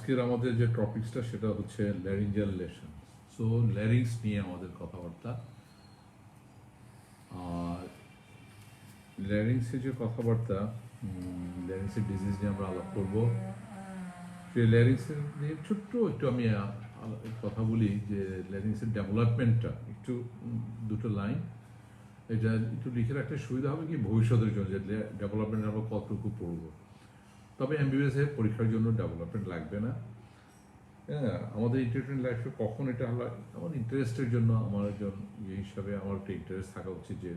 আজকের আমাদের যে টপিকসটা সেটা হচ্ছে ল্যারিঞ্জিয়াল লেশন। সো ল্যারিংস নিয়ে আমাদের কথাবার্তা। আর ল্যারিংসের যে কথাবার্তা, ল্যারিংসের ডিজিজ নিয়ে আমরা আলাপ করবো। সেই ল্যারিংসের নিয়ে ছোট্ট একটু আমি কথা বলি যে ল্যারিংসের ডেভেলপমেন্টটা একটু দুটো লাইন এটা একটু লিখে রাখতে সুবিধা হবে কি ভবিষ্যতের জন্য, যে ডেভেলপমেন্ট আমরা কতটুকু পড়বো। তবে এমবিবিএস এর পরীক্ষার জন্য ডেভেলপমেন্ট লাগবে না। হ্যাঁ, আমাদের এন্টারটেইন লাইফে কখন এটা হলো আমার ইন্টারেস্টের জন্য, আমার জন্য এই হিসাবে আমার একটা ইন্টারেস্ট থাকা উচিত যে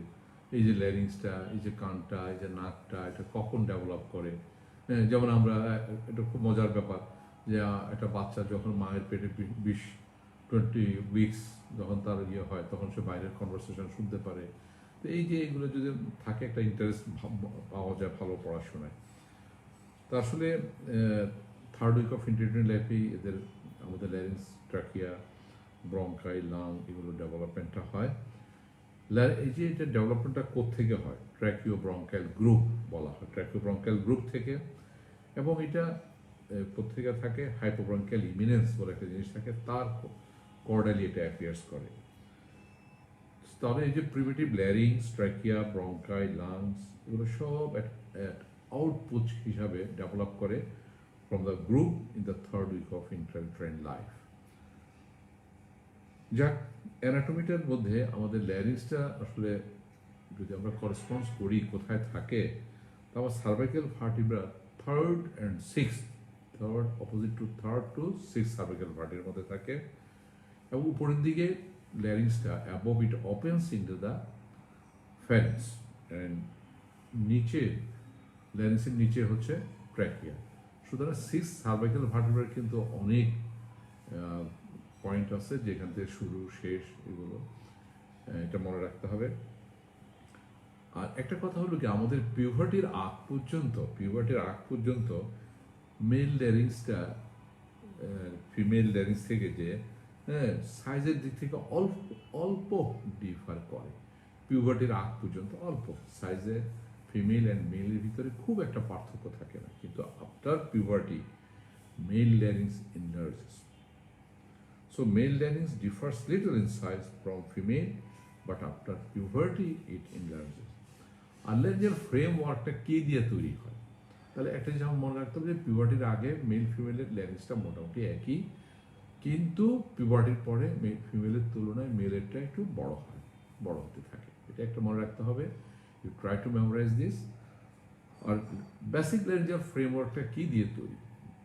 এই যে ল্যারিংসটা, এই যে কানটা, এই যে নাকটা, এটা কখন ডেভেলপ করে। হ্যাঁ, যেমন আমরা এটা খুব মজার ব্যাপার যে একটা বাচ্চা যখন মায়ের পেটে 20 উইকস যখন তার ইয়ে হয় তখন সে বাইরের কনভারসেশন শুনতে পারে। তো এই যে এগুলো যদি থাকে একটা ইন্টারেস্ট পাওয়া যায় ভালো পড়াশোনায়। তো আসলে থার্ড উইক অফ ইন্টারটেইন লাইফেই এদের আমাদের ল্যারিংস, ট্রাকিয়া, ব্রঙ্কাই, লাং এগুলো ডেভেলপমেন্টটা হয়। এই যে এটা ডেভেলপমেন্টটা কোত্থেকে হয়, ট্র্যাকিও ব্রঙ্কাইল গ্রুপ বলা হয়, ট্র্যাকিও ব্রঙ্কাইল গ্রুপ থেকে। এবং এটা কোত্থেকে থাকে, হাইপোব্রঙ্কাইল ইমিনেন্স বলে একটা জিনিস থাকে, তার কর্ডালি এটা অ্যাপিয়ার্স করে। তাহলে এই যে প্রিমিটিভ ল্যারিংস, ট্র্যাকিয়া, ব্রঙ্কাই, লাংস এগুলো সব আউটপুট হিসাবে ডেভেলপ করে from the group in the third week of intrauterine life. যাক, অ্যানাটমিটার মধ্যে আমাদের ল্যারিংসটা আসলে যদি আমরা করেসপন্স করি কোথায় থাকে, তারপর cervical vertebra third and six, third opposite to third to six cervical ভার্টির মধ্যে থাকে। এবং উপরের দিকে ল্যারিংসটা above it opens into the pharynx, and নিচে ল্যারিংসের নিচে হচ্ছে ট্র্যাকিয়া। সুতরাং সিক্স সার্ভাইকাল ভার্টিব্রার কিন্তু অনেক পয়েন্ট আছে যেখান থেকে শুরু শেষ, এগুলো এটা মনে রাখতে হবে। আর একটা কথা হলো কি, আমাদের পিউবার্টির আগ পর্যন্ত মেল ল্যারিংসটা ফিমেল ল্যারিংস থেকে যে সাইজের দিক থেকে অল্প ডিফার করে। পিউবার্টির আগ পর্যন্ত অল্প সাইজে ফিমেল অ্যান্ড মেলের ভিতরে খুব একটা পার্থক্য থাকে না, কিন্তু after puberty male larynx enlarges. So male larynx differs little in size from female, but after puberty it enlarges. আর ল্যারিঞ্জিয়াল ফ্রেমওয়ার্কটা কি দিয়ে তৈরি হয়, তাহলে একটা যেমন মনে রাখতে হবে যে পিউবার্টির আগে মেল ফিমেলের ল্যারিঞ্জটা মোটামুটি একই, কিন্তু পিউবার্টির পরে ফিমেলের তুলনায় মেলেরটা একটু বড় হতে থাকে। এটা একটা মনে রাখতে হবে। You try to memorize this. আর বেসিক ল্যারিঞ্জিয়াল ফ্রেমওয়ার্কটা কি দিয়ে তৈরি?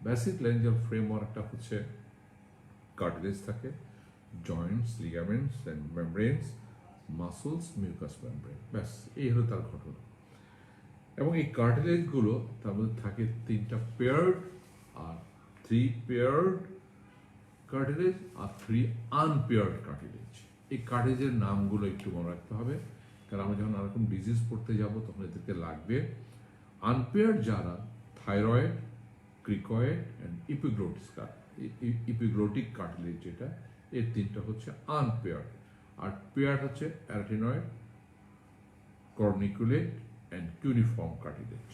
বেসিক ল্যারিঞ্জিয়াল ফ্রেমওয়ার্কটা হচ্ছে কার্টিলেজ থাকে, joints, ligaments and membranes, muscles, mucous membrane, ব্যাস এই হলো তার ঘটনা। এবং এই কার্টিলেজগুলো তার মধ্যে থাকে 3টা পেয়ার্ড আর 3 পেয়ার্ড কার্টিলেজ আর 3 আনপেয়ার্ড কার্টিলেজ। এই কার্টিলেজের নামগুলো একটু মনে রাখতে হবে, কারণ আমরা যখন আরকম ডিজিজ পড়তে যাব তখন এদেরকে লাগবে। আনপেয়ার্ড যারা, থাইরয়েড, ক্রিকয়েড অ্যান্ড ইপিগ্লোটিক কার্টিলেজ, যেটা এর 3টা হচ্ছে আনপেয়ার্ড। আর পেয়ার্ড হচ্ছে অ্যারাটিনয়েড, কর্নিকুলেট অ্যান্ড কিউনিফর্ম কার্টিলেজ।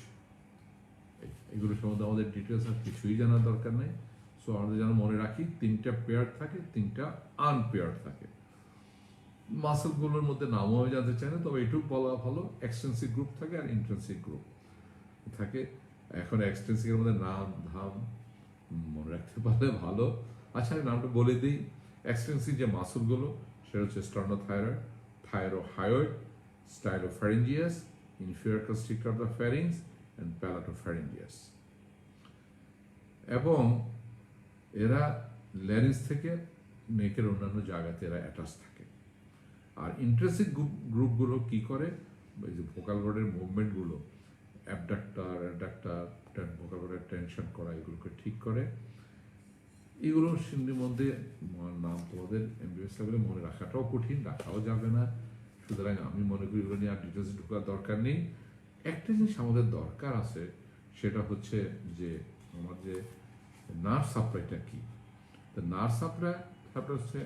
এগুলো সম্বন্ধে আমাদের ডিটেলস আর কিছুই জানার দরকার নেই। সো আমাদের যেন মনে রাখি 3টা পেয়ার্ড থাকে, 3টা আনপেয়ার্ড থাকে। মাসলগুলোর মধ্যে নামও আমি জানতে চাই না, তবে এটুকু বলা ভালো, এক্সটেন্সিভ গ্রুপ থাকে আর ইন্ট্রেন্সিভ গ্রুপ থাকে। এখন এক্সটেন্সিভের মধ্যে নাম ধাম মনে রাখতে পারলে ভালো। আচ্ছা, আমি নামটা বলে দিই। এক্সটেন্সিভ যে মাসলগুলো সেটা হচ্ছে sternothyroid, thyrohyoid, stylopharyngeus, inferior constrictor of the pharynx and palatopharyngeus. এবং এরা ল্যারিংস থেকে নেকের অন্যান্য জায়গাতে এরা অ্যাটাচ থাকে। আর ইন্ট্রেন্সিক গ্রুপগুলো কি করে, এই যে ভোকাল কর্ডের মুভমেন্টগুলো, অ্যাবডাক্টার, অ্যাডাক্টার, ভোকাল কর্ডের টেনশন করা, এগুলোকে ঠিক করে। এগুলো সিন্ধির মধ্যে নাম তোমাদের এমবিবিএস লেভেলে মনে রাখাটাও কঠিন, রাখাও যাবে না। সুতরাং আমি মনে করি এগুলো নিয়ে আর ডিটেলসে ঢোকার দরকার নেই। একটা জিনিস আমাদের দরকার আছে, সেটা হচ্ছে যে আমার যে নার্ভ সাপ্লাইটা কি। তো নার্ভ সাপ্লাইটা হচ্ছে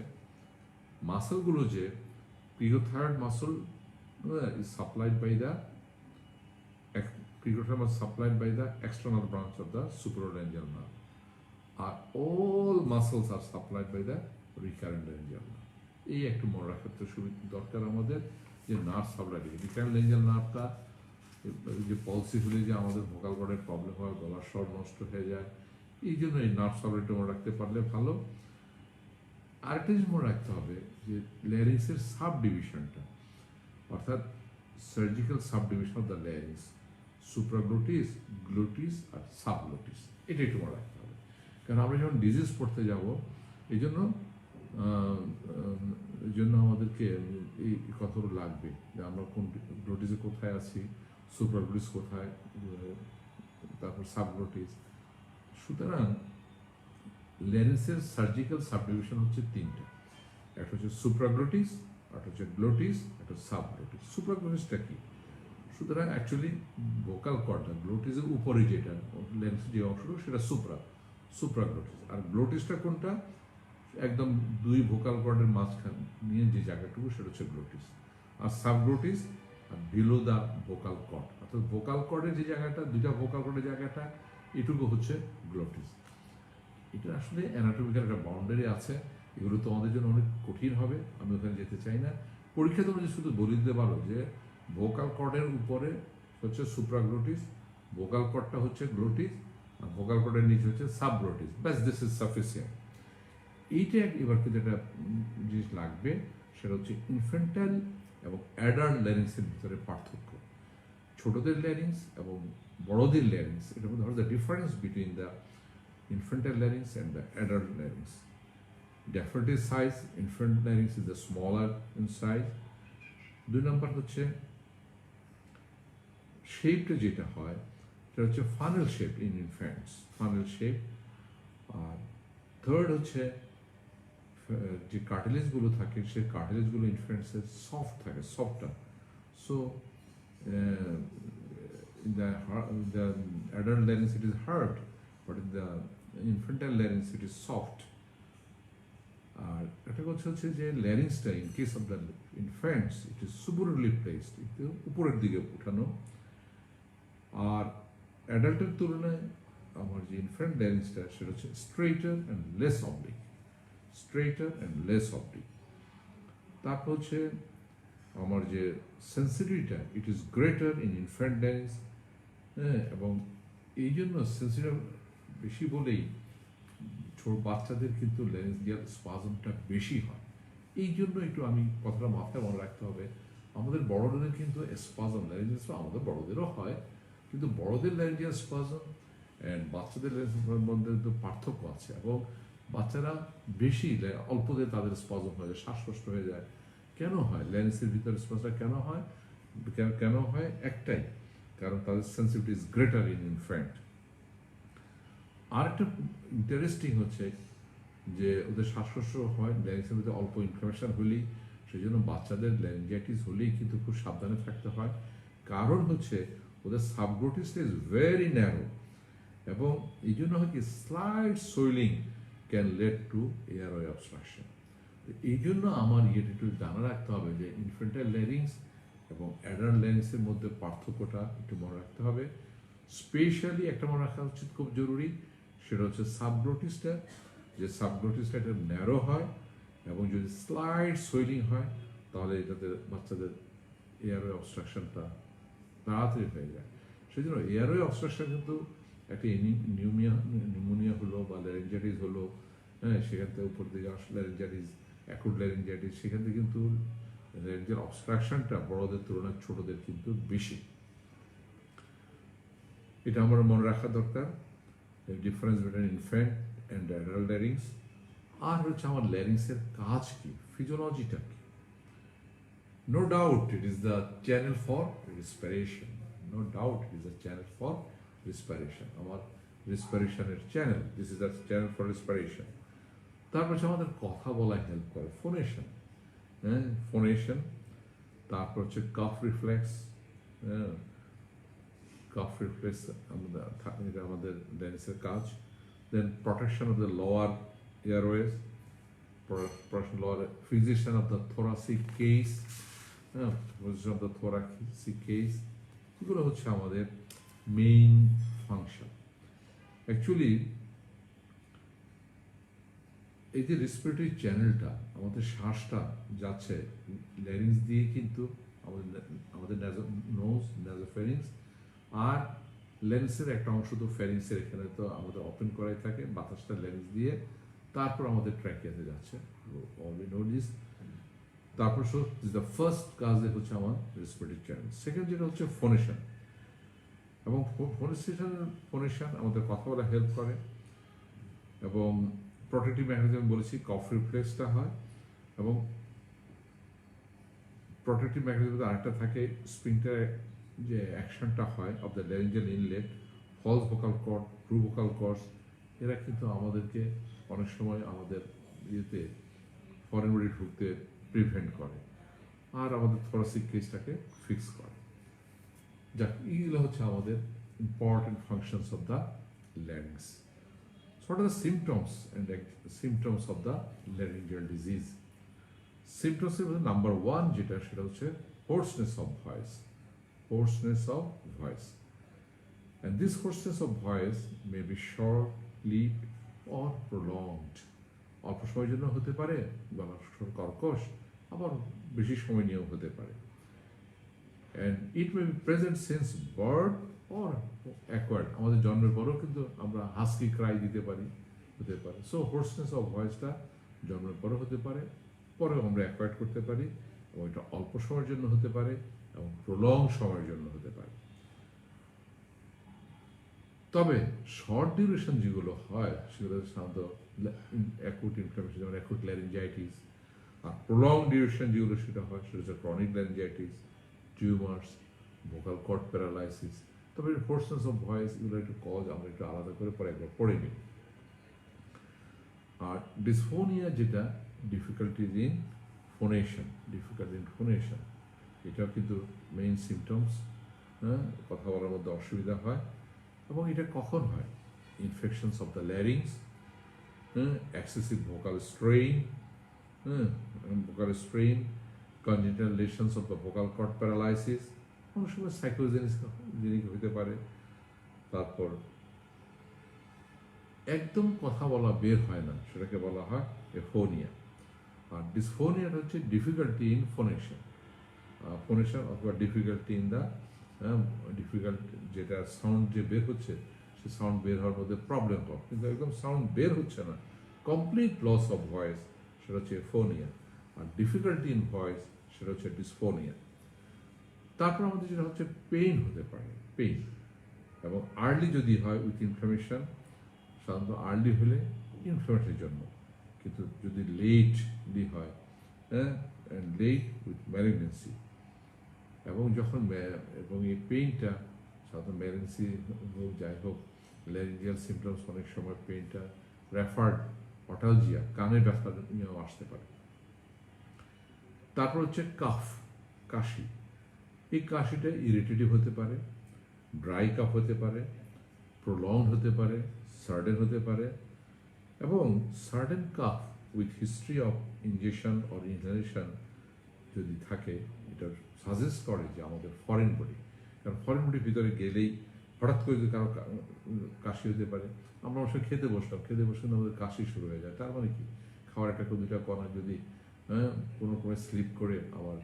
মাসলগুলো, যে ক্রিকোথাইরয়েড muscle is supplied by the cricothyroid was supplied by the external branch of the supralaryngeal nerve. আর all muscles are supplied by the recurrent laryngeal nerve. এই একটু মনে রাখার তো দরকার আমাদের, যে নার্ভ সাপ্লাই, রিকারেন্ট ল্যারিঞ্জিয়াল নার্ভটা যে পলসি হলে যে আমাদের ভোকাল কর্ডের প্রবলেম হয়, গলার স্বর নষ্ট হয়ে যায়, এই জন্য এই নার্ভ সাপ্লাইটা মনে রাখতে পারলে ভালো। আরেকটা জিনিস মনে রাখতে হবে যে ল্যারিংসের সাব ডিভিশনটা, অর্থাৎ surgical sub division of the larynx, supraglottis, glottis আর সাবগ্লোটিস, এটা একটু মনে রাখতে হবে। কারণ আমরা যখন ডিজিজ পড়তে যাব, এই জন্য আমাদেরকে এই কথাগুলো লাগবে যে আমরা কোন গ্লোটিসে কোথায় আছি, সুপ্রাগ্লোটিস কোথায়, তারপর সাবগ্লোটিস। সুতরাং ল্যারিংসের সার্জিক্যাল সাবডিভিশন হচ্ছে তিনটা, একটা হচ্ছে সুপ্রাগ্লোটিস, একটা হচ্ছে গ্লোটিস, একটা সাবগ্লোটিস। সুপ্রাগ্লোটিসটা কি? সুতরাং অ্যাকচুয়ালি ভোকাল কর্ডটা গ্লোটিসের উপরে যেটা ল্যারিংসের যে অংশটা সেটা সুপ্রাগ্লোটিস, আর গ্লোটিসটা কোনটা? একদম দুই ভোকাল কর্ডের মাঝখান নিয়ে যে জায়গাটুকু সেটা হচ্ছে গ্লোটিস। আর সাবগ্লোটিস আর বিলো দা ভোকাল কর্ড, অর্থাৎ ভোকাল কর্ডের যে জায়গাটা, দুইটা ভোকাল কর্ডের জায়গাটা, এটুকু হচ্ছে গ্লোটিস। এটা আসলে অ্যানাটমিক্যাল একটা বাউন্ডারি আছে, এগুলো তোমাদের জন্য অনেক কঠিন হবে, আমি ওখানে যেতে চাই না। পরীক্ষা তোমরা শুধু বলে দিতে পারো যে ভোকাল কর্ডের উপরে হচ্ছে সুপ্রাগ্লোটিস, ভোকাল কর্ডটা হচ্ছে গ্লোটিস, আর ভোকাল কর্ডের নিচে হচ্ছে সাবগ্লোটিস, ব্যাস, দিস ইজ সাফিসিয়েন্ট। এইটা এবার কিন্তু একটা জিনিস লাগবে, সেটা হচ্ছে ইনফ্যান্টাইল এবং অ্যাডাল্ট ল্যারিংসের ভিতরে পার্থক্য। ছোটদের ল্যারিংস এবং বড়দের ল্যারিংস, এটার মধ্যে the difference between the infantile larynx and the adult larynx. Daffodil size, infant larynx is the smaller in size. 2 নম্বর হচ্ছে শেপটা যেটা হয় সেটা হচ্ছে funnel shape in infants, funnel shape. আর থার্ড হচ্ছে যে কার্টিলেজগুলো থাকে সেই কার্টিলেজগুলো ইনফ্যান্টসের সফট থাকে, softer. So in the adult larynx it is hard, but in the infantile larynx it is soft. আর একটা কথা হচ্ছে যে ল্যারিংসটা in case of the infants it is superiorly placed, একটু উপরের দিকে উঠানো। আর অ্যাডাল্টের তুলনায় আমার যে ইনফ্যান্ট ল্যারিংসটা সেটা হচ্ছে straighter and less oblique, straighter and less oblique. তারপর হচ্ছে আমার যে সেন্সিটিভিটা it is greater in infant larynx, হ্যাঁ, এবং এই জন্য সেন্সিটিভ বেশি বলেই ছোট বাচ্চাদের কিন্তু ল্যারিঞ্জিয়াল স্পাজমটা বেশি হয়। এই জন্য একটু আমি কথাটা মাথায় মনে রাখতে হবে, আমাদের বড়দের কিন্তু স্পাজম, ল্যারিঞ্জিয়াল স্পাজম আমাদের বড়দেরও হয়, কিন্তু বড়দের ল্যারিঞ্জিয়াল স্পাজম অ্যান্ড বাচ্চাদের ল্যারিঞ্জিয়াল মধ্যে তো পার্থক্য আছে, এবং বাচ্চারা বেশি অল্পতে তাদের স্পাজম হয়ে যায়, শ্বাসকষ্ট হয়ে যায়। কেন হয় ল্যারিঞ্জের ভিতরে স্পাজমটা কেন হয়? একটাই কারণ, তাদের sensitivity is greater in infant. আর একটা ইন্টারেস্টিং হচ্ছে যে ওদের শ্বাসকষ্ট হয় ল্যারিংসের মধ্যে অল্প ইনফ্লামেশন হলেই, সেই জন্য বাচ্চাদের ল্যারিঞ্জাইটিস হলেই কিন্তু খুব সাবধানে থাকতে হয়। কারণ হচ্ছে ওদের সাবগ্লোটিসটা ইজ ভেরি ন্যারো, এবং এই জন্য হয় কি slide swelling can lead to airway obstruction. এই জন্য আমার ইয়েটা একটু জানা রাখতে হবে যে ইনফ্যান্টাইল ল্যারিংস এবং অ্যাডাল্ট ল্যারিংসের মধ্যে পার্থক্যটা একটু মনে রাখতে হবে। স্পেশালি একটা মনে রাখা উচিত, খুব জরুরি, সেটা হচ্ছে সাবগ্লোটিসটা, যে সাবগ্লোটিসটা এটা ন্যারো হয়, এবং যদি স্লাইড সোয়েলিং হয় তাহলে এটাতে বাচ্চাদের এয়ারওয়ে অবস্ট্রাকশনটা তাড়াতাড়ি হয়ে যায়। সেই জন্য এয়ারওয়ে অবস্ট্রাকশন কিন্তু একটা নিউমোনিয়া হলো বা ল্যারিঞ্জাইটিস হলো, হ্যাঁ, সেখান থেকে উপর দিকে আসলে ল্যারিঞ্জাইটিস, অ্যাকুট ল্যারিঞ্জাইটিস, সেখান থেকে কিন্তু ল্যারিঞ্জাল অবস্ট্রাকশনটা বড়দের তুলনায় ছোটদের কিন্তু বেশি। এটা আমার মনে রাখা দরকার, difference between infant and adult larynx. আর হচ্ছে আমার ল্যারিংসের কাজ কি, ফিজিওলজিটা কি? No doubt it is the channel for respiration, no doubt it is the channel for respiration, আমার রেসপিরেশনের চ্যানেল, this is the channel for respiration. তারপর হচ্ছে আমাদের কথা বলা হেল্প করে, ফোনেশন, হ্যাঁ, ফোনেশন। তারপর হচ্ছে কাফ রিফ্লেক্স, হ্যাঁ, কাফ রিফ্লেক্স এটা আমাদের ল্যারিংসের কাজ। Then protection of the lower airways, protection lower, fixation of the thoracic case, হ্যাঁ, position of the thoracic case, এগুলো হচ্ছে আমাদের মেইন ফাংশন। অ্যাকচুয়ালি এই যে রেসপিরেটরি চ্যানেলটা, আমাদের শ্বাসটা যাচ্ছে ল্যারিংস দিয়ে, কিন্তু আমাদের আমাদের নোজ, নাজোফ্যারিংস আর লেন্সের একটা অংশ তো ফ্যারিংসের এখানে তো আমাদের ওপেন করাই থাকে, বাতাসটা লেন্স দিয়ে তারপর আমাদের ট্র্যাকিয়াতে যাচ্ছে, অলরেডি নো দিস। তারপর দ্য ফার্স্ট কাজে হচ্ছে আমার রেসপিরেটরি চ্যানেল। সেকেন্ড যেটা হচ্ছে ফোনেশন, এবং ফোনেশন আমাদের কথা বলা হেল্প করে, এবং প্রোটেক্টিভ মেকানিজম বলেছি, কফ রিফ্লেক্সটা হয়, এবং প্রোটেক্টিভ মেকানিজম আরেকটা থাকে স্প্রিংটার যে অ্যাকশনটা হয় of the laryngeal inlet, false vocal cord, true vocal cords, এরা কিন্তু আমাদেরকে অনেক সময় আমাদের ইয়েতে ফরেন বডি ঢুকতে প্রিভেন্ট করে, আর আমাদের থোরাসিক কেসটাকে ফিক্স করে। যাক, এইগুলো হচ্ছে আমাদের important functions of the larynx. So what are the symptoms and symptoms of the laryngeal disease? Symptoms এর মধ্যে নাম্বার 1 যেটা, সেটা হচ্ছে hoarseness of voice. Hoarseness of voice. And this hoarseness of voice may be short-lived or prolonged. অল্প সময়ের জন্য হতে পারে, গলার স্বর কর্কশ, আবার বেশি সময় নিয়েও হতে পারে। And it may be present since birth or acquired. আমাদের জন্মের পরেও কিন্তু আমরা হাস্কি ক্রাই দিতে পারি, হতে পারে। সো হোর্সনেস অফ ভয়েসটা জন্মের পরেও হতে পারে, পরেও আমরা অ্যাকোয়ার্ড করতে পারি, এবং এটা অল্প সময়ের জন্য হতে পারে এবং প্রলং সময়ের জন্য হতে পারে। তবে শর্ট ডিউরেশন যেগুলো হয় সেগুলো সাধারণত অ্যাকুট ইনফ্লামেশন, যেমন অ্যাকুট ল্যারিঞ্জাইটিস, আর প্রলং ডিউরেশন যেগুলো সেটা হয় সেটা হচ্ছে chronic laryngitis, tumours, vocal cord paralysis. তবে হোর্সনেস অফ ভয়েস এগুলো একটু কজ আমরা একটু আলাদা করে পরে একবার পড়ে নিই। আর ডিসফোনিয়া যেটা, ডিফিকাল্টিজ ইন ফোনেশন, এটাও কিন্তু মেইন সিমটমস। কথা বলার মধ্যে অসুবিধা হয়, এবং এটা কখন হয়? Infections of the larynx, excessive vocal strain, congenital lesions of the vocal cord paralysis, অনেক সময় সাইক্লোজেনিক হতে পারে। তারপর একদম কথা বলা বের হয় না, সেটাকে বলা হয় এফোনিয়া। আর ডিসফোনিয়াটা হচ্ছে ডিফিকাল্টি ইন ফোনেশন, অথবা ডিফিকাল্টি ইন দ্য যেটা সাউন্ড যে বের হচ্ছে, সে সাউন্ড বের হওয়ার মধ্যে প্রবলেম হয়, কিন্তু একদম সাউন্ড বের হচ্ছে না, কমপ্লিট লস অফ ভয়েস, সেটা হচ্ছে এফোনিয়া। আর ডিফিকাল্টি ইন ভয়েস, সেটা হচ্ছে ডিসফোনিয়া। তারপর আমাদের যেটা হচ্ছে পেইন হতে পারে, পেইন, এবং আর্লি যদি হয় উইথ ইনফ্লামেশন, সাধারণত আর্লি হলে ইনফ্লামেশনের জন্য, কিন্তু যদি লেটলি হয়, লেট উইথ ম্যালিগনেন্সি, এবং যখন এবং এই পেইনটা সাধারণত ম্যালিগনেন্সি হোক, যাই হোক, ল্যারিঞ্জিয়াল সিমটমস অনেক সময় পেইনটা রেফার্ড অটালজিয়া, কানে ব্যথা নিয়েও আসতে পারে। তারপর হচ্ছে কাশি। এই কাশিটা ইরিটেটিভ হতে পারে, ড্রাই কাফ হতে পারে, প্রলং হতে পারে, সাডেন হতে পারে, এবং sudden calf with history of injection or inhalation যদি থাকে, এটা সাজেস্ট করে যে আমাদের ফরেন বডি, কারণ ফরেন বডির ভিতরে গেলেই হঠাৎ করে যদি কারো কাশি হতে পারে। আমরা অবশ্যই খেতে বসলে আমাদের কাশি শুরু হয়ে যায়, তার মানে কি, খাওয়ার একটা দুটা কণা যদি কোনো ক্রমে স্লিপ করে আমার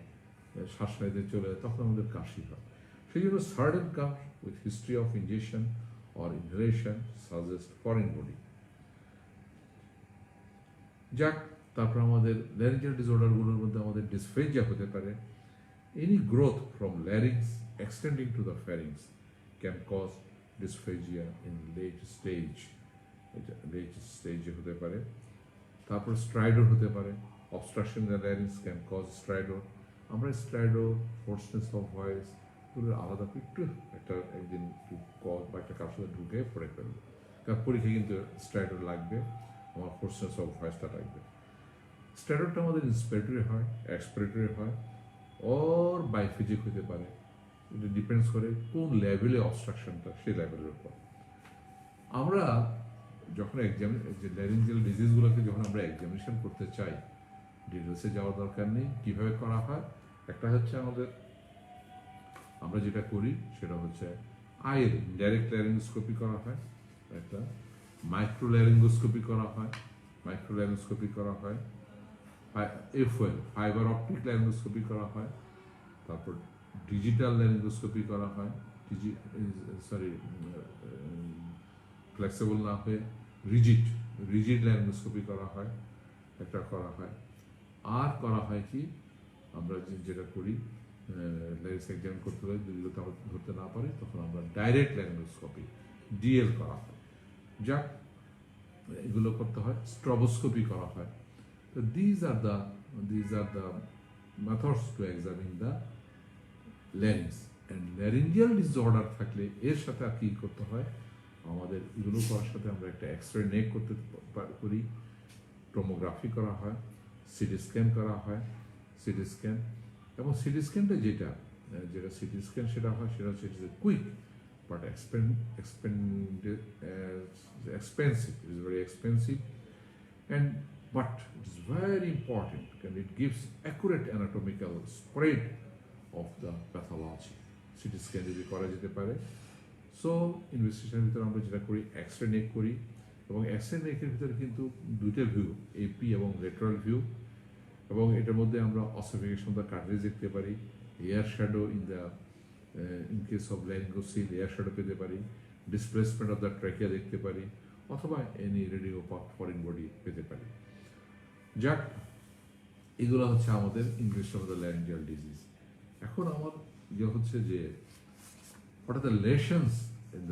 শ্বাসনালীতে চলে যায়, তখন আমাদের কাশি হয়। সেই জন্য sudden calf with history of injection or inhalation suggest foreign body. যাক, তারপর আমাদের ল্যারিঞ্জিয়াল ডিসঅর্ডারগুলোর মধ্যে আমাদের ডিসফেজিয়া হতে পারে। Any growth from larynx extending to the pharynx can cause dysphagia in late স্টেজে হতে পারে। তারপর স্ট্রাইডর হতে পারে, obstruction in the larynx can cause stridor. আমরা স্ট্রাইডর, হোর্সনেস অফ ভয়েস এগুলো আলাদা একটু একদিন কল বা একটা কারোর সাথে ঢুকে পড়ে ফেলবো, কারণ পরীক্ষায় কিন্তু স্ট্রাইডর লাগবে, আমার হোর্সনেস অফ ভয়েসটা লাগবে। স্ট্রাইডরটা আমাদের ইন্সপিরেটরি হয়, এক্সপিরেটরি হয়, ওর বাইফিজিক হতে পারে। এটা ডিপেন্ডস করে কোন লেভেলে অবস্ট্রাকশনটা, সেই লেভেলের উপর। আমরা যখন ল্যারিঞ্জিয়াল ডিজিজগুলোকে যখন আমরা এক্সামিনেশন করতে চাই, ডিটেলসে যাওয়ার দরকার নেই, কিভাবে করা হয়। একটা হচ্ছে আমরা যেটা করি সেটা হচ্ছে আইএল ডাইরেক্ট ল্যারিঙ্গোস্কোপি করা হয়, একটা মাইক্রো ল্যারিঙ্গোস্কোপি করা হয়, মাইক্রো ল্যারিঙ্গোস্কোপি করা হয়, এফওএল ফাইবার অপটিক ল্যারিঙ্গোস্কোপি করা হয়, তারপর ডিজিটাল ল্যারিঙ্গোস্কোপি করা হয়, ফ্লেক্সিবল না হয়ে রিজিড রিজিড ল্যারিঙ্গোস্কোপি করা হয়, একটা করা হয়। আর করা হয় কি, আমরা যেটা করি ল্যারিঙ্গস এক্সামিন করতে হলে যদি আমরা ধরতে না পারি তখন আমরা ডাইরেক্ট ল্যারিঙ্গোস্কোপি ডিএল করা হয়, যাক এগুলো করতে হয়। স্ট্রবোস্কোপি করা হয়। তো these are the methods to examine the larynx. And laryngeal disorder থাকলে এর সাথে আর কি করতে হয়, আমাদের এগুলো করার সাথে আমরা একটা এক্সরে নেক করতে করি, টোমোগ্রাফি করা হয়, সিটি স্ক্যান করা হয়, সিটি স্ক্যান। এবং সিটি স্ক্যানটা যেটা সিটি স্ক্যান সেটা হয়, সেটা হচ্ছে quick but expensive. It is very expensive, but it is very important and it gives accurate anatomical spread of the pathology. CT scan যদি করা যেতে পারে। সো ইনভেস্টিগেশনের ভিতরে আমরা যেটা করি, এক্সরে নেক করি, এবং এক্সরে নেকের ভিতরে কিন্তু দুইটা ভিউ, এপি এবং লেটারাল ভিউ, এবং এটার মধ্যে আমরা অসিফিকেশন অফ দ্য কার্ট্রিজ দেখতে পারি, air shadow in case of laryngocele air shadow পেতে পারি, ডিসপ্লেসমেন্ট অফ দ্য ট্র্যাকিয়া দেখতে পারি, অথবা এনি রেডিও ফরেন বডি পেতে পারি। যাক, এগুলো হচ্ছে আমাদের investigation of the laryngeal disease. এখন আমার হচ্ছে যে what are the lesions in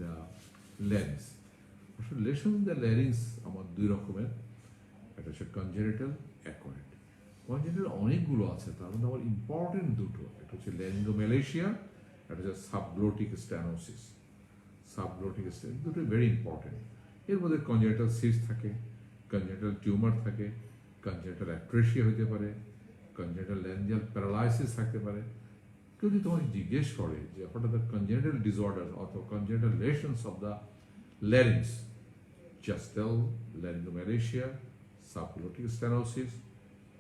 the larynx? আসলে lesions in the larynx আমার দুই রকমের, একটা হচ্ছে congenital, acquired। congenital অনেকগুলো আছে, তার মধ্যে আমার ইম্পর্টেন্ট দুটো, একটা হচ্ছে laryngomalacia, একটা হচ্ছে subglottic stenosis। দুটো ভেরি ইম্পর্টেন্ট। এর মধ্যে congenital cyst থাকে, congenital টিউমার থাকে, congenital atresia হতে পারে, congenital laryngeal paralysis থাকতে পারে। কেউ যদি তোমাকে জিজ্ঞেস করে যে what are the congenital disorders অথবা congenital lesions of the larynx, just tell laryngomalacia, subglottic stenosis,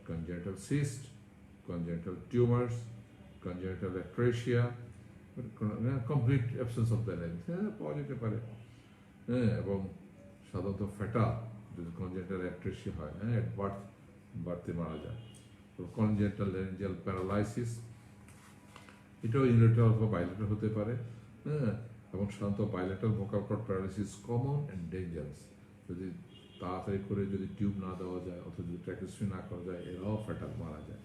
congenital cyst, congenital tumors, congenital atresia, complete absence of the larynx পাওয়া যেতে পারে। এবং সাধারণত ফেটাল যদি congenital atresia হয়, বার্থে মারা যায়। congenital laryngeal paralysis, এটাও ইউনিলেটারাল অথবা বাইলেটারাল হতে পারে, এবং সাধারণত bilateral vocal cord paralysis common and dangerous. যদি তাড়াতাড়ি করে যদি টিউব না দেওয়া যায় অথবা যদি ট্র্যাকেস্টমি না করা যায়, এরাও ফ্যাটাল মারা যায়।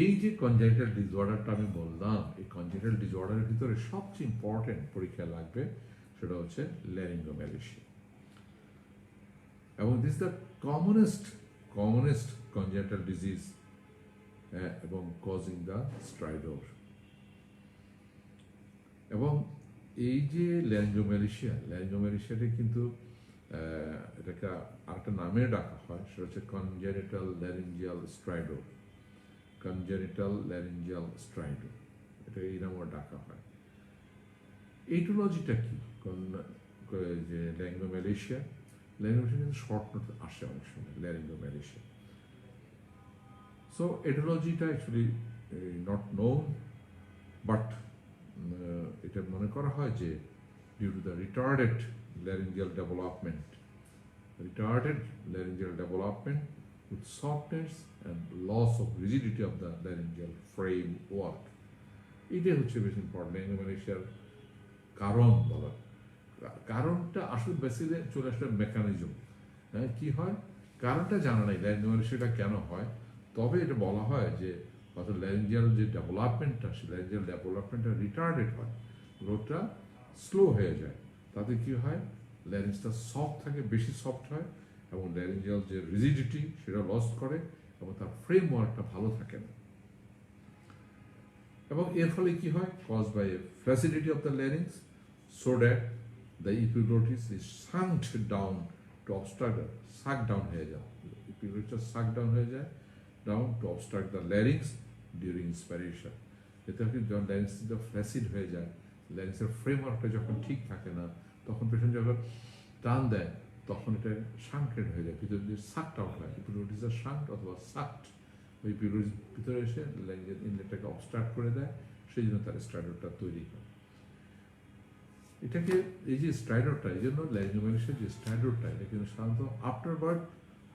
এই যে কনজেনিটাল ডিসঅর্ডারটা আমি বললাম, এই কনজেনিটাল ডিসঅর্ডারের ভিতরে সবচেয়ে ইম্পর্টেন্ট পরীক্ষায় লাগবে সেটা হচ্ছে ল্যারিঙ্গোম্যালাসিয়া, এবং this the commonest congenital disease এবং কজিং দ্য স্ট্রাইডর। এবং এই যে ল্যারিঙ্গোম্যালাসিয়াটা কিন্তু এটাকে আরেকটা নামে ডাকা হয়, সেটা হচ্ছে কনজেনিটাল ল্যারিঞ্জিয়াল স্ট্রাইডর। এটা এই নামে ডাকা হয়। এইটোলজিটা কি, যে ল্যারিঙ্গোম্যালাসিয়া কিন্তু শর্ট নোট আসে অনেক সময় ল্যারিঙ্গোম্যালাসিয়া। সো এটোলজিটা অ্যাকচুয়ালি নট নোন, বাট এটা মনে করা হয় যে due to the retarded laryngeal development with softness and loss of rigidity of the laryngeal framework, এটাই হচ্ছে বেশি ইম্পর্টেন্ট ল্যারিঙ্গোম্যালাসিয়ার কারণ বলার। কারণটা আসলে বেসিক্যালি চলে আসলে মেকানিজম, কি হয় কারণটা জানা নাই ল্যারিঙ্গোম্যালাসিয়াটা কেন হয়, তবে এটা বলা হয় যে অর্থাৎ ল্যারিঞ্জিয়াল যে ডেভেলপমেন্টটা, সেই ল্যারিঞ্জিয়াল ডেভেলপমেন্টটা রিটার্ডেড হয়, গ্রোথটা স্লো হয়ে যায়। তাতে কি হয়, ল্যারিঞ্জটা সফট থাকে, বেশি সফট হয়, এবং ল্যারিঞ্জিয়াল যে রিজিডিটি সেটা লস করে, এবং তার ফ্রেমওয়ার্কটা ভালো থাকে না। এবং এর ফলে কি হয়, cause by a flaccidity of the larynx, so that the epiglottis is sucked down to obstruct, suck down হয়ে যায়, ইপিগ্লোটিসটা সাক ডাউন হয়ে যায় down to obstruct the larynx during inspiration. এতে যখন ল্যারিংসটা ফ্ল্যাসিড হয়ে যায়, ল্যারিংসের ফ্রেমওয়ার্কটা যখন ঠিক থাকে না, তখন পেশেন্ট যখন টান দেয় তখন এটা সাংকেড হয়ে যায়, ভিতরে দিয়ে সাকড আউট হয়, ইপিগ্লোটিসটা সাকড অথবা সাকড, ওই ইপিগ্লোটিস ভিতরে এসে ল্যারিঞ্জের ইনলেটটাকে অবস্ট্রাক্ট করে দেয়, সেই জন্য তার স্ট্রাইডরটা তৈরি হয়। এটাকে এই যে স্ট্রাইডরটা, এই জন্য ল্যারিঙ্গোমালাইসিসের যে স্ট্রাইডরটা, এটা কিন্তু সাধারণত আফটার বার্থ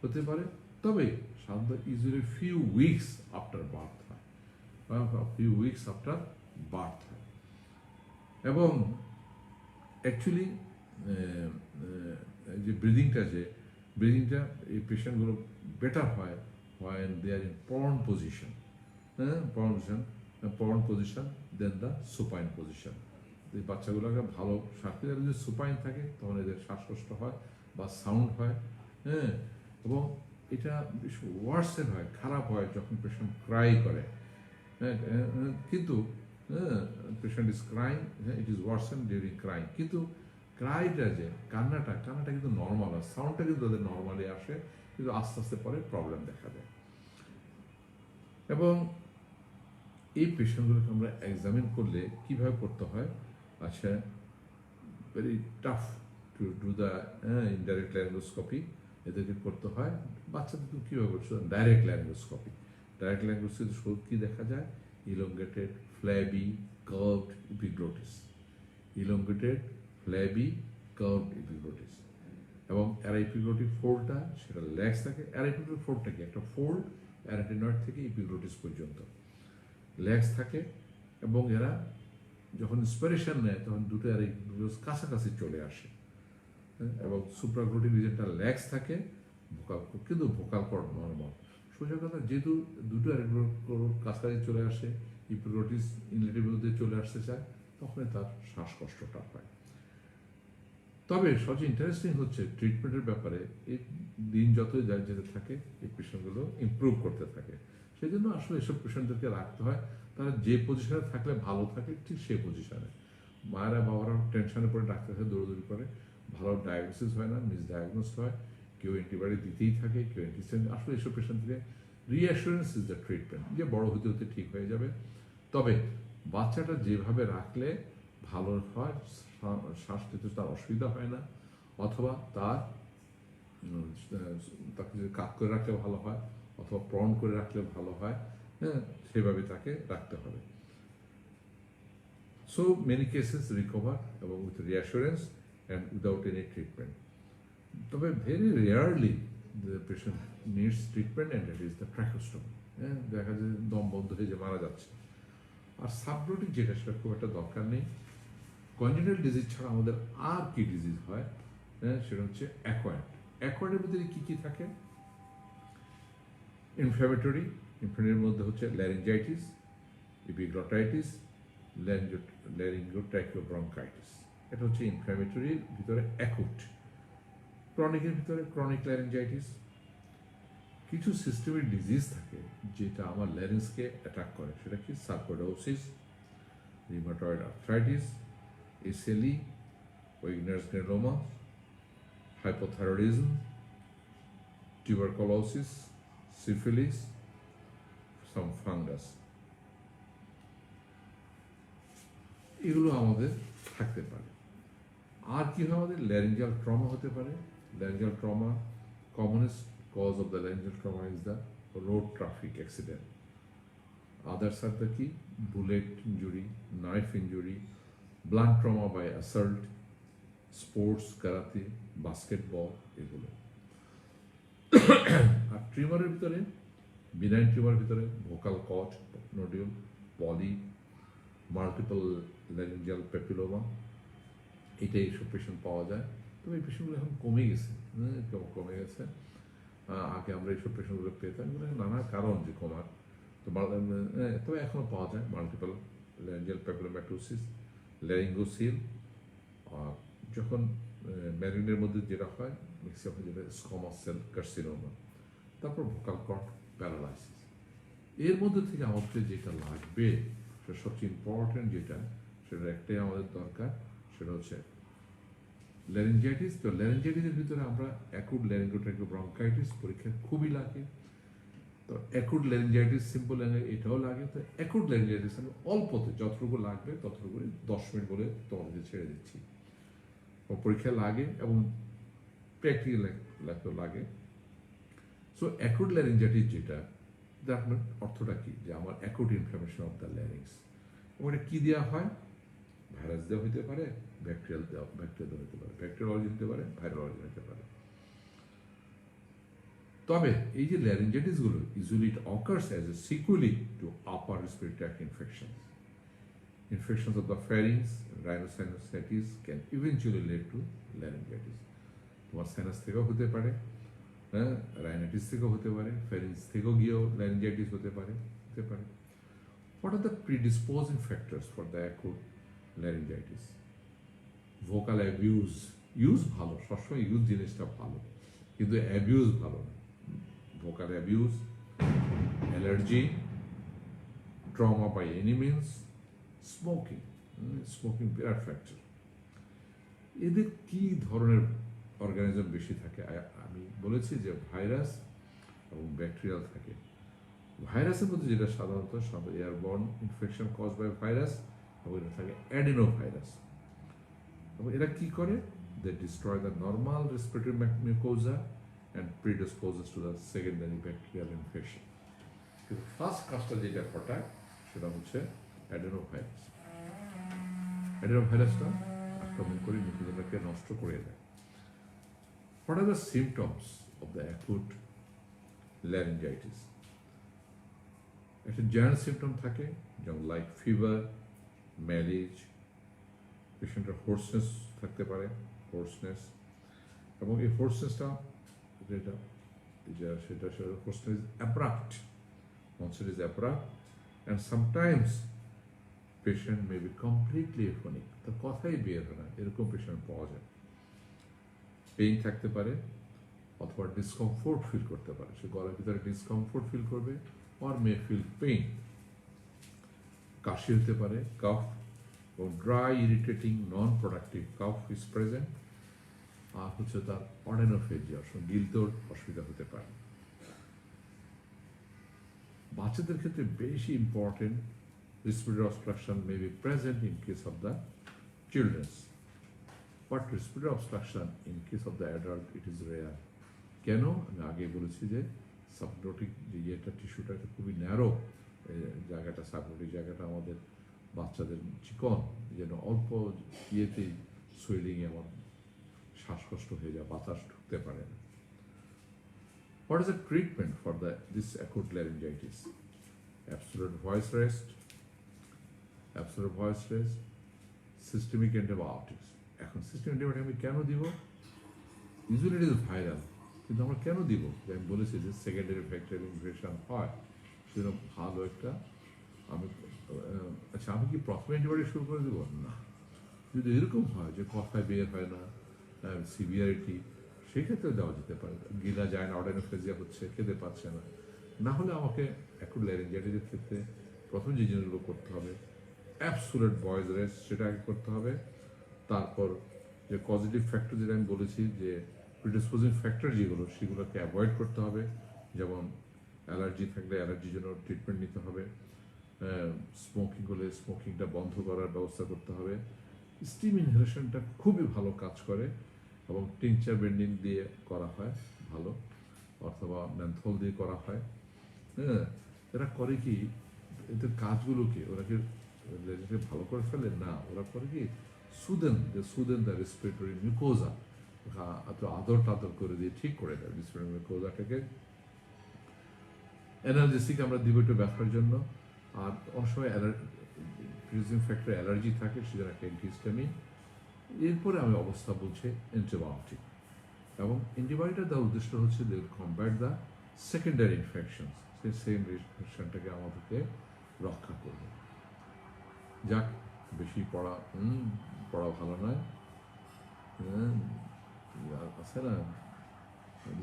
হতে পারে, তবে সাধারণত usually few weeks after birth হয়, ফিউ উইকস আফটার বার্থ হয়। এবং অ্যাকচুয়ালি যে ব্রিদিংটা এই পেশেন্টগুলো বেটার হয় when they are in prone position, prone position than the supine position. এই বাচ্চাগুলোকে ভালো শ্বাস নিতে, যদি সুপাইন থাকে তখন এদের শ্বাসকষ্ট হয় বা সাউন্ড হয়, হ্যাঁ। এবং এটা বেশ ওয়ার্সেন হয়, খারাপ হয় যখন পেশেন্ট ক্রাই করে, হ্যাঁ। কিন্তু patient is crying, it is worsen during crying, কিন্তু ক্রাইটা যে কান্নাটা কিন্তু নর্মাল হয়, সাউন্ডটা কিন্তু তাদের নর্মালি আসে, কিন্তু আস্তে আস্তে পরে প্রবলেম দেখা দেয়। এবং এই পেশেন্টগুলোকে আমরা এক্সামিন করলে কীভাবে করতে হয়, আচ্ছা, very tough to do the indirect laryngoscopy, এদেরকে করতে হয়। বাচ্চাদের তো কীভাবে করছে ডাইরেক্ট ল্যারিঙ্গোস্কোপি। ডাইরেক্ট ল্যারিঙ্গোস্কোপি শুরু কী দেখা যায়, elongated flabby curved epiglottis, elongated flabby curved epiglottis. এবং এপিগ্লোটিক ফোল্ডটা সেটা লেগস থাকে। এপিগ্লোটিক ফোল্ডটা কি, একটা ফোল্ড অ্যারাটিনয়েড থেকে এপিগ্লোটিস পর্যন্ত লেগস থাকে, এবং এরা যখন ইন্সপিরেশন নেয় তখন দুটো এপিগ্লোটিস কাছাকাছি চলে আসে, এবং সুপ্রাগ্লোটিক রিজনটা লেগস থাকে, কিন্তু ভোকাল কর্ড নর্মাল। সোজা কথা, যেহেতু দুটো এপিগ্লোটিস কাছাকাছি চলে আসে, এপিগ্লোটিস ইনলেটের বিরুদ্ধে চলে আসতে চায়, তখন তার শ্বাসকষ্টটা হয়। তবে সবচেয়ে ইন্টারেস্টিং হচ্ছে ট্রিটমেন্টের ব্যাপারে, এই দিন যতই যেতে থাকে এই পেশেন্টগুলো ইমপ্রুভ করতে থাকে। সেই জন্য আসলে এসব পেশেন্টদেরকে রাখতে হয়, তারা যে পজিশনে থাকলে ভালো থাকে ঠিক সেই পজিশনে। মায়েরা বাবারা টেনশনে পড়ে ডাক্তার কাছে দৌড়দৌড়ি করে, ভালো ডায়াগনোসিস হয় না, মিসডায়াগনোস হয়, কেউ অ্যান্টিবায়োটিক দিতেই থাকে, কেউ অ্যান্টিসেপ্টিক। আসলে এসব পেশেন্টকে রিঅ্যাসুরেন্স ইজ দ্য ট্রিটমেন্ট, যে বড় হতে হতে ঠিক হয়ে যাবে। তবে বাচ্চাটা যেভাবে রাখলে ভালো হয়, শ্বাস নিতে তার অসুবিধা হয় না, অথবা তাকে যদি কাত করে রাখলে ভালো হয়, অথবা প্রণ করে রাখলে ভালো হয়, হ্যাঁ, সেভাবে তাকে রাখতে হবে। সো মেনি কেসেস রিকভার এবং with reassurance and without any treatment. তবে very rarely the patient needs treatment, and that is the tracheostomy. হ্যাঁ, দেখা যায় দম বন্ধ হয়ে যে মারা যাচ্ছে। আর সাবগ্লোটিক যেটা, সেটা খুব একটা দরকার নেই। কনজেনিটাল ডিজিজ ছাড়া আমাদের আর কি ডিজিজ হয়, হ্যাঁ, সেটা হচ্ছে অ্যাকোয়ার্ড। অ্যাকোয়ার্ডের ভিতরে কী কী থাকে, ইনফ্ল্যামেটরির মধ্যে হচ্ছে ল্যারিঞ্জাইটিস, এপিগ্লটাইটিস, ল্যারিঙ্গোট্র্যাকিওব্রঙ্কাইটিস। এটা হচ্ছে ইনফ্ল্যামেটরির ভিতরে অ্যাকুট। ক্রনিকের ভিতরে ক্রনিক ল্যারিঞ্জাইটিস। কিছু সিস্টেমিক ডিজিজ থাকে যেটা আমার ল্যারিংসকে অ্যাটাক করে, সেটা কি sarcoidosis, rheumatoid arthritis, SLE, Wegener's granuloma, hypothyroidism, tuberculosis, syphilis, some fungus, এগুলো আমাদের থাকতে পারে। আর কি হয়, আমাদের ল্যারিঞ্জাল ট্রমা হতে পারে। ল্যারিঞ্জাল trauma, commonest cause of the laryngeal trauma is the road traffic accident. Others are the key bullet injury, knife injury, blunt trauma by assault, sports, karate, basketball, এগুলো। আর টিউমারের ভিতরে, বিনাইন টিউমারের ভিতরে ভোকাল কট, নোডিউল, পলি, multiple laryngeal papilloma, এটাই এইসব patient পাওয়া যায়। তবে এই পেশেন্টগুলো এখন কমে গেছে। আগে আমরা এইসব পেশেন্টগুলো পেতাম, এগুলো নানা কারণ যে কমার, তো তবে এখনও পাওয়া যায় মাল্টিপল ল্যারিঞ্জিয়াল প্যাপিলোম্যাটোসিস, ল্যারিঙ্গোসিল। আর যখন ম্যারিনের মধ্যে যেটা হয় ম্যাক্সিমাম যেটা স্কোমাস সেল কার্সিনোমা, তারপর ভোকাল কর্ড প্যারালাইসিস। এর মধ্যে থেকে আমাদের যেটা লাগবে, সেটা সবচেয়ে ইম্পর্টেন্ট যেটা, সেটা একটাই আমাদের দরকার, সেটা হচ্ছে ল্যারিঞ্জাইটিস। তো ল্যারিঞ্জাইটিসের ভিতরে আমরা অ্যাকুট ল্যারিঙ্গোট্র্যাকিওব্রঙ্কাইটিস পরীক্ষায় খুবই লাগে। তো অ্যাকুট ল্যারিঞ্জাইটিস সিম্পল এটাও লাগে। তো অ্যাকুট ল্যারিঞ্জাইটিস আমি অল্পতে যতটুকু লাগবে ততটুকু 10 মিনিট বলে তোমাদেরকে ছেড়ে দিচ্ছি। পরীক্ষা লাগে এবং প্র্যাকটিক্যাল লাগে। সো অ্যাকুট ল্যারিঞ্জাইটিস যেটা, আপনার অর্থটা কি, যে আমার acute inflammation of the larynx. এবং এটা কী দেওয়া হয়, ভাইরাস দেওয়া হতে পারে, ব্যাকটেরিয়াল হতে পারে, ব্যাকটেরিয়াল অরিজিন হতে পারে, ভাইরাল অরিজিন হতে পারে। তবে এই যে ল্যারিঞ্জাইটিস গুলো usually it occurs as a sequelae to upper respiratory tract infections. Infections of the pharynx, rhinosinusitis can eventually lead to laryngitis. তোমার সাইনাস থেকেও হতে পারে, হ্যাঁ, রাইনাইটিস থেকেও হতে পারে, ফ্যারিংস থেকেও গিয়েও ল্যারিঞ্জাইটিস হতে পারে। What are the predisposing factors for the acute laryngitis? Vocal abuse. Use ভালো, সবসময় ইউজ জিনিসটা ভালো, কিন্তু অ্যাবিউজ ভালো না। Vocal abuse, allergy, trauma by any means, smoking বিরাট ফ্যাক্টর। এদের কি ধরনের অর্গানিজম বেশি থাকে? আমি বলেছি যে ভাইরাস এবং ব্যাকটেরিয়াল থাকে। ভাইরাসের মধ্যে যেটা সাধারণত airborne infection cause by virus, এবং এটা থাকে অ্যাডিনো ভাইরাস। এবং এরা কি করে? They destroy the normal respiratory mucosa and predisposes to the secondary bacterial infection. কিন্তু ফার্স্ট কাজটা যেটা ঘটায় সেটা হচ্ছে অ্যাডেনোভাইরাস। অ্যাডেনোভাইরাসটা আক্রমণ করে মিউকোজাটাকে নষ্ট করে দেয়। What are the symptoms of the acute laryngitis? একটা জেনারেল সিমটম থাকে, যেমন লাইক ফিভার, ম্যালেজ, পেশেন্টের হোর্সনেস থাকতে পারে, হোর্সনেস, এবং এই হোর্সনেসটা সেটা hoarseness abrupt, onset is abrupt, and sometimes patient may be completely aphonic, তার কথাই বের হয় না, এরকম পেশেন্ট পাওয়া যায়। পেইন থাকতে পারে অথবা ডিসকমফোর্ট ফিল করতে পারে, সে গলার ভিতরে ডিসকমফোর্ট ফিল করবে, or may feel pain. কাশি হতে পারে, calf, or dry irritating non-productive cough is present, আর হচ্ছে তার অডেনোফেজিয়া, গিলতেও অসুবিধা হতে পারে। বাচ্চাদের ক্ষেত্রে বেশি important, respiratory obstruction may be present in case of the children, but respiratory obstruction in case of the adult it is rare. কেন? আমি আগে বলেছি যে সাবগ্লোটিক যে ইয়েটা টিস্যুটা এটা খুবই ন্যারো জায়গাটা, সাবগ্লোটিক জায়গাটা আমাদের বাচ্চাদের চিকন, যেন অল্প ইয়েতেই সুইলিংয়ে আমার শ্বাসকষ্ট হয়ে যায়, বাতাস ঢুকতে পারে না। What is the treatment for this acute laryngitis? Absolute voice rest, systemic antibiotics. এখন সিস্টেমিক অ্যান্টিবায়োটিক আমি কেন দিব? ইউজুয়ালি ইট ইজ ভাইরাল, কিন্তু আমরা কেন দিব? আমি বলেছি যে সেকেন্ডারি ব্যাকটেরিয়াল ইনফেকশন হয়, সেজন্য ভালো একটা আমি কি প্রথমে অ্যান্টিবায়োটিক শুরু করে দেবো? না। যদি এরকম হয় যে কথায় বের হয় না, সিভিয়ারিটি, সেক্ষেত্রে দেওয়া যেতে পারে। গিলা যায় না, অডেনোফেজিয়া হচ্ছে, খেতে পাচ্ছে না, না হলে আমাকে এখন ল্যারিঞ্জাইটিসের ক্ষেত্রে প্রথম যে জিনিসগুলো করতে হবে, অ্যাবসোলিউট ভয়েস রেস্ট, সেটা আগে করতে হবে। তারপর যে পজিটিভ ফ্যাক্টর যেটা আমি বলেছি, যে প্রিডিসপোজিং ফ্যাক্টর যেগুলো, সেগুলোকে অ্যাভয়েড করতে হবে। যেমন অ্যালার্জি থাকলে অ্যালার্জির জন্য ট্রিটমেন্ট নিতে হবে, স্মোকিং হলে স্মোকিংটা বন্ধ করার ব্যবস্থা করতে হবে। স্টিম ইনহেলেশনটা খুবই ভালো কাজ করে, এবং টিংচার বেন্ডিং দিয়ে করা হয় ভালো, অথবা ম্যান্থল দিয়ে করা হয়। হ্যাঁ, এরা করে কি, এদের কাজগুলো কি, ওরা কি ভালো করে ফেলে না, ওরা করে কি সুদেন দ্য রেসপিরেটরি মিউকোজা, আদর টাদর করে দিয়ে ঠিক করে দেয় রেসপিরেটরি মিউকোজাটাকে। অ্যানালজেসিক আমরা দিব একটু ব্যথার জন্য, আর অনেক সময় প্রিডিউসিং ফ্যাক্টর অ্যালার্জি থাকে, সেজন্য একটা অ্যান্টিহিস্টামিন। এরপরে আমি অবস্থা বলছি অ্যান্টিবায়োটিক, এবং অ্যান্টিবায়োটিক দেওয়ার উদ্দেশ্য হচ্ছে দে কমব্যাট দ্য সেকেন্ডারি ইনফেকশন, সেই সেম ইনফেকশনটাকে আমাদেরকে রক্ষা করবে। যাক, বেশি পড়া ভালো নয়, আছে না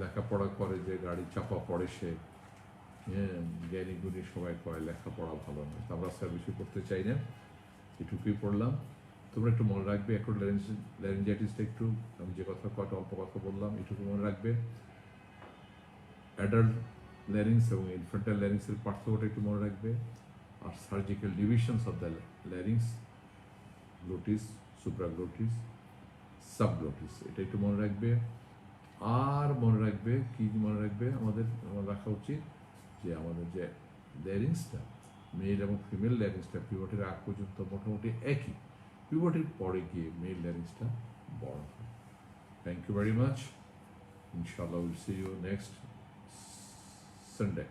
লেখাপড়া করে যে গাড়ি চাপা পড়ে সে, জ্ঞানী গুণী সবাই কয় লেখাপড়া ভালো নয়, আমরা স্যার বেশি পড়তে চাই না, এটুকুই পড়লাম। তোমরা একটু মনে রাখবে, এখন ল্যারিঞ্জাইটিসটা একটু, আমি যে কথা অল্প কথা বললাম, এটুকু মনে রাখবে। অ্যাডাল্ট ল্যারিংস এবং ইনফ্যান্টাইল ল্যারিংসের পার্থক্যটা একটু মনে রাখবে। আর surgical divisions of the larynx, glottis, supraglottis, subglottis, এটা একটু মনে রাখবে। আর মনে রাখবে কি মনে রাখবে, আমাদের রাখা উচিত যে আমাদের যে ল্যারিংসটা, মেল এবং ফিমেল ল্যারিংসটা পিরিয়ডের আগ পর্যন্ত মোটামুটি একই, পিভটের পরে গিয়ে মেল ল্যারিংসটা বড় হয়। Thank you very much. ইনশাআল্লাহ will see you next Sunday.